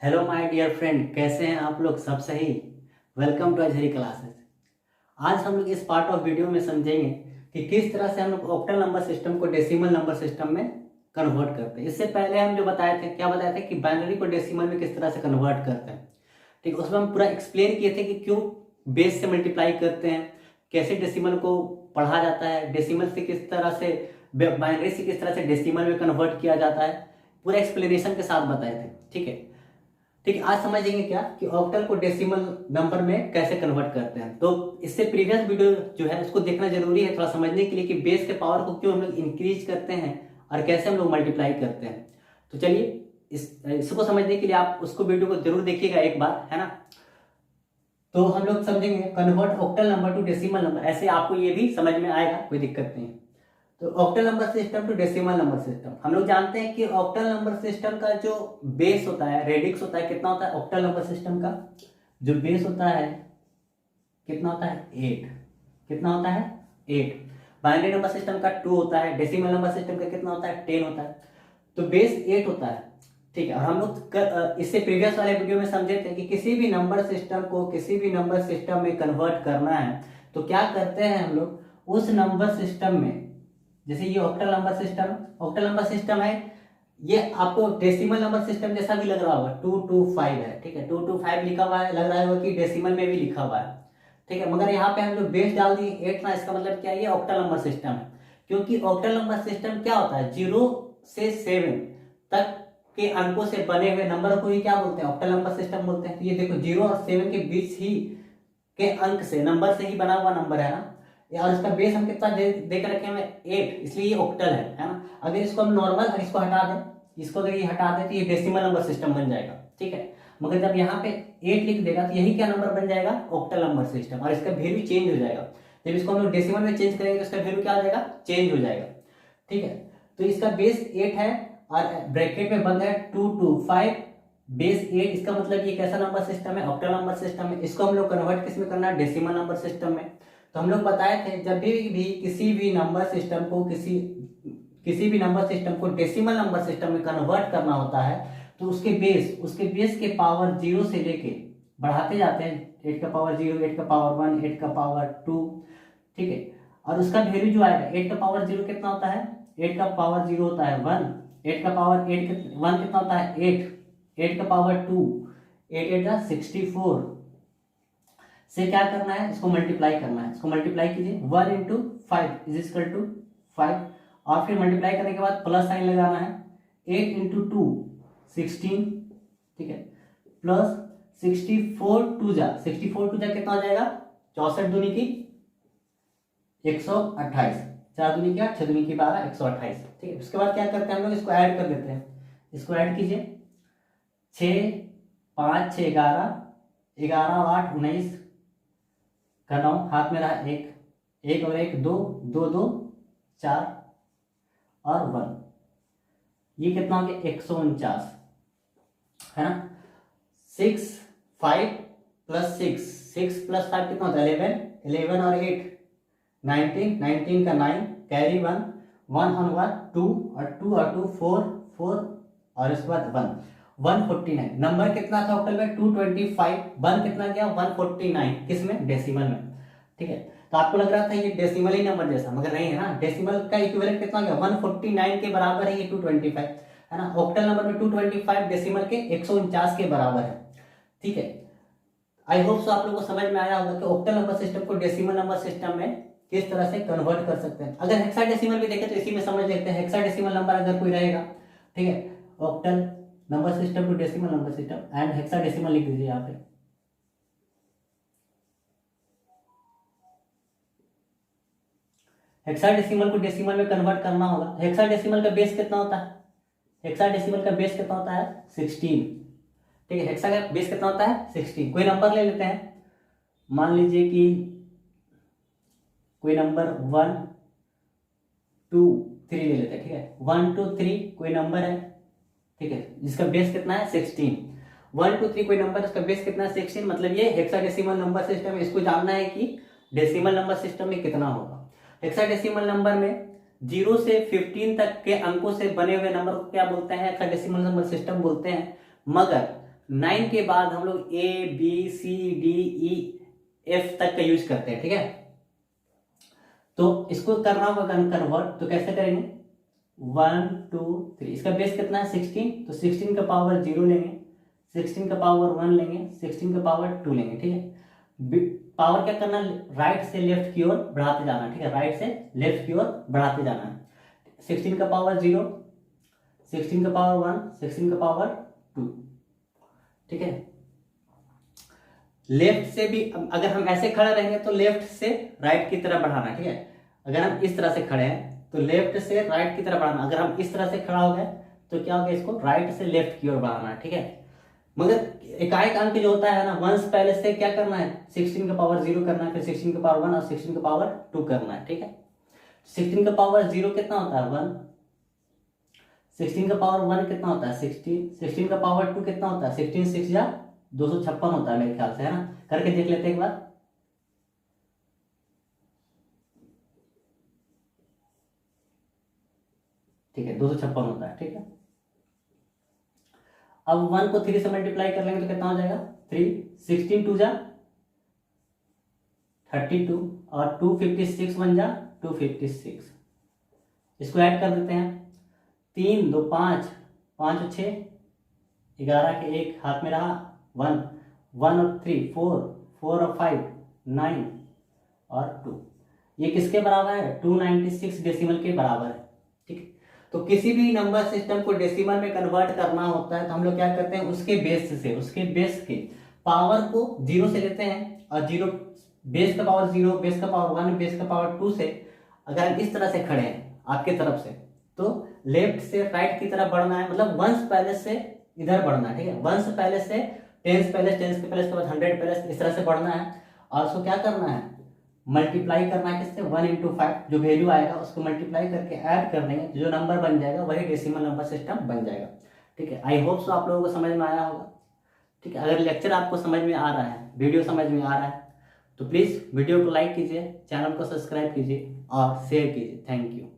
Hello my dear friend, कैसे हैं आप लोग? सब सही? Welcome to Azhari classes. आज हम लोग इस पार्ट ऑफ वीडियो में समझेंगे कि किस तरह से हम लोग ऑक्टल नंबर सिस्टम को डेसिमल नंबर सिस्टम में कन्वर्ट करते हैं। इससे पहले हम जो बताए थे कि बाइनरी को डेसिमल में किस तरह से कन्वर्ट करते हैं। ठीक, उसमें हम पूरा एक्सप्लेन किए थे कि क्यों बेस से मल्टीप्लाई करते हैं, कैसे डेसिमल को पढ़ा जाता है, डेसिमल से किस तरह से बाइनरी से किस तरह से डेसिमल में कन्वर्ट किया जाता है। पूरा एक्सप्लेनेशन के साथ बताए थे। ठीक है, आज समझेंगे क्या कि ऑक्टल को डेसिमल नंबर में कैसे कन्वर्ट करते हैं। तो इससे प्रीवियस वीडियो जो है उसको देखना जरूरी है थोड़ा समझने के लिए कि बेस के पावर को क्यों हम लोग इंक्रीज करते हैं और कैसे हम लोग मल्टीप्लाई करते हैं। तो चलिए इसको समझने के लिए आप उसको वीडियो को जरूर देखिएगा एक बार, है ना। तो हम लोग समझेंगे convert octal number two decimal number, ऐसे आपको ये भी समझ में आएगा, कोई दिक्कत नहीं है। तो octal number system to decimal number system, हम लोग जानते हैं कि ऑक्टल नंबर सिस्टम का जो बेस होता है, रेडिक्स होता है, कितना होता है ऑक्टल नंबर सिस्टम का जो बेस होता है कितना होता है 8। कितना होता है 8। बाइनरी नंबर सिस्टम का 2 होता है, डेसिमल नंबर सिस्टम का कितना होता है 10 होता है। तो बेस 8 होता है। ठीक है, और हम लोग इससे प्रीवियस वाले वीडियो में समझे थे कि किसी भी नंबर सिस्टम को किसी भी नंबर सिस्टम में कन्वर्ट करना है तो क्या करते हैं हम लोग उस नंबर सिस्टम में, जैसे ये ऑक्टल नंबर सिस्टम है, ये आपको डेसिमल नंबर सिस्टम जैसा भी लग रहा होगा, 225 है। ठीक है, 225 लिखा हुआ है, लग रहा होगा कि डेसिमल में भी लिखा हुआ है। ठीक है, मगर यहाँ पे हम जो बेस डाल दिए 8 ना, इसका मतलब क्या है, ये ऑक्टल नंबर सिस्टम है। क्योंकि ऑक्टल नंबर सिस्टम क्या होता है, 0 से 7 तक के अंकों से बने हुए नंबर को ही क्या बोलते हैं, ऑक्टल नंबर सिस्टम बोलते हैं। तो ये देखो 0 और 7 के बीच ही के अंक से, नंबर से ही बना हुआ नंबर है ना। और इसका बेस हम कितना दे कर रखे हैं 8, इसलिए ये ऑक्टल है ना। अगर इसको हम नॉर्मल इसको हटा दें, इसको अगर ये हटा दें तो ये डेसिमल नंबर सिस्टम बन जाएगा। ठीक है, मगर जब यहाँ पे 8 लिख देगा तो यही क्या नंबर बन जाएगा, ऑक्टल नंबर सिस्टम, और इसका वैल्यू चेंज हो जाएगा। जब इसको हम लोग डेसिमल में चेंज करेंगे तो इसका वैल्यू क्या हो जाएगा, चेंज हो जाएगा। ठीक है, तो इसका बेस 8 है और ब्रैकेट में बंद है 225 बेस 8। इसका मतलब ये कैसा नंबर सिस्टम है, ऑक्टल नंबर सिस्टम है। इसको हम लोग कन्वर्ट किस में करना है, डेसिमल नंबर सिस्टम में। तो हम लोग बताए थे जब भी किसी भी नंबर सिस्टम को किसी भी नंबर सिस्टम को डेसिमल नंबर सिस्टम में कन्वर्ट करना होता है तो उसके बेस के पावर 0 से लेके बढ़ाते जाते हैं, 8 का पावर 0, 8 का पावर 1, 8 का पावर 2। ठीक है, और उसका वैल्यू जो आएगा 8 का पावर 0 कितना होता है, 8 का पावर 0 होता है 1, 8 का पावर 1 कितना होता है 8, 8 का पावर 2, 8 8 का 64 से क्या करना है, इसको मल्टीप्लाई करना है। इसको मल्टीप्लाई कीजिए, 1 इंटू 5 इज इक्वल टू 5, और फिर मल्टीप्लाई करने के बाद प्लस साइन लगाना है। 8 इंटू 2 16। ठीक है, प्लस 64 टू जा कितना हो जाएगा, 64 दूनी की 128, 4 दूनी की 8, 6 दूनी की 12, 128। ठीक है, उसके बाद क्या करते हैं हम लोग, इसको ऐड कर देते हैं। इसको ऐड कीजिए, 6 5 6 11, 11 8 19 का 9, हाथ में रहा 1, 1 और 1 2, 2 2 4 और 1, ये कितना हो गया 149, है ना। 6 5 प्लस 6 प्लस 5 कितना होता है 11, 11 और 8 19, 19 का 9 कैरी 1, 1 और 1 2 और 2 और 2 4 4 और इसके बाद 1, 149। नंबर कितना था ऑक्टल में 225, 1 कितना गया 149, किसमें, डेसिमल में। ठीक है, तो आपको लग रहा था ये डेसिमल ही नंबर जैसा, मगर नहीं है ना। डेसिमल का इक्विवेलेंट कितना गया 149 के बराबर है ये 225, है ना। ऑक्टल नंबर में 225 डेसिमल के 149 के बराबर है। ठीक है, आई होप सो आप लोगों को समझ में आया होगा कि ऑक्टल नंबर सिस्टम को डेसिमल नंबर सिस्टम में किस तरह से कन्वर्ट कर सकते हैं। अगर हेक्साडेसिमल भी देखें तो इसी में समझ लेते हैं। हेक्साडेसिमल नंबर अगर कोई रहेगा, ठीक है, octal number system to decimal number system and hexadecimal लिख दीजिए यहाँ पे। हेक्साडेसिमल को डेसिमल में कन्वर्ट करना होगा। हेक्साडेसिमल का बेस कितना होता है, हेक्साडेसिमल का बेस कितना होता है 16। ठीक है, हेक्सा का बेस कितना होता है 16। कोई नंबर ले लेते हैं, मान लीजिए कि कोई नंबर 1 2 3 ले लेते हैं। ठीक है, 1 2 3 कोई नंबर है, ठीक है, जिसका बेस कितना है 16। 1 2 3 कोई नंबर, इसका बेस कितना है 16, मतलब ये हेक्साडेसिमल नंबर सिस्टम है। इसको जानना है कि डेसिमल नंबर सिस्टम में कितना होगा। हेक्साडेसिमल नंबर में 0 से 15 तक के अंकों से बने हुए नंबर को क्या बोलते हैं, हेक्साडेसिमल नंबर सिस्टम बोलते हैं। मगर 9 के बाद हम लोग A B C D E F तक का यूज करते हैं, ठीक है। तो इसको करना होगा कन्वर्ट, तो कैसे करेंगे, 1 2 3, इसका बेस कितना है 16, तो 16 का पावर 0 लेंगे, 16 का पावर 1 लेंगे, 16 का पावर 2 लेंगे, ठीक है। पावर क्या करना, राइट से लेफ्ट की ओर बढ़ाते जाना, ठीक है, राइट से लेफ्ट की ओर बढ़ाते जाना है। 16 का पावर 0, 16 का पावर 1, 16 का पावर 2, ठीक है। लेफ्ट से भी अगर हम ऐसे खड़े रहेंगे तो लेफ्ट से राइट की तरफ बढ़ाना, ठीक है। अगर हम इस तरह से खड़े हैं तो लेफ्ट से राइट की तरफ बढ़ाना, अगर हम इस तरह से खड़ा हो गए तो क्या हो गया, इसको राइट से लेफ्ट की ओर बढ़ाना, ठीक है। मगर इकाई अंक जो होता है ना, वंस पहले से क्या करना है, 16 का पावर 0 करना है, फिर 16 का पावर 1 और 16 का पावर 2 करना है, ठीक है। 16 का पावर 0 कितना होता है 1, 16 का पावर 1 कितना होता है 16, 16 का पावर 2 कितना होता है 16, 6 या 256 होता है मेरे ख्याल से, है ना। करके देख लेते हैं एक बार। ठीक है, 256 होता है, ठीक है। अब 1 को 3 से मल्टीप्लाई कर लेंगे तो कितना हो जाएगा 3, 16 2 जा 32 और 256 1 जा 256, इसको ऐड कर देते हैं, 3 2 5 5 6 11 के 1 हाथ में रहा, 1 1 और 3 4 4 और 5 9 और 2, ये किसके बराबर है 296 डेसिमल के बराबर है, ठीक है। तो किसी भी नंबर सिस्टम को डेसिमल में कन्वर्ट करना होता है तो हम लोग क्या करते हैं, उसके बेस के पावर को 0 से लेते हैं, और 0 बेस का पावर 0, बेस का पावर 1, बेस का पावर 2 से अगर हम इस तरह से खड़े हैं आपके तरफ से, तो लेफ्ट से राइट की तरफ बढ़ना है, मतलब वंस पहले से इधर बढ़ना है, ठीक है। वंस पहले से टेंस पहले, टेंस के पहले, इसके बाद 100 पहले, इस तरह से बढ़ना है। और उसको क्या करना है, मल्टीप्लाई करना है किससे, 1 into 5, जो वैल्यू आएगा उसको मल्टीप्लाई करके ऐड कर देंगे, जो नंबर बन जाएगा वही डेसिमल नंबर सिस्टम बन जाएगा, ठीक है। आई होप सो आप लोगों को समझ में आया होगा, ठीक है। अगर लेक्चर आपको समझ में आ रहा है, वीडियो समझ में आ रहा है, तो प्लीज़ वीडियो को लाइक कीजिए, चैनल को सब्सक्राइब कीजिए और शेयर कीजिए। Thank you.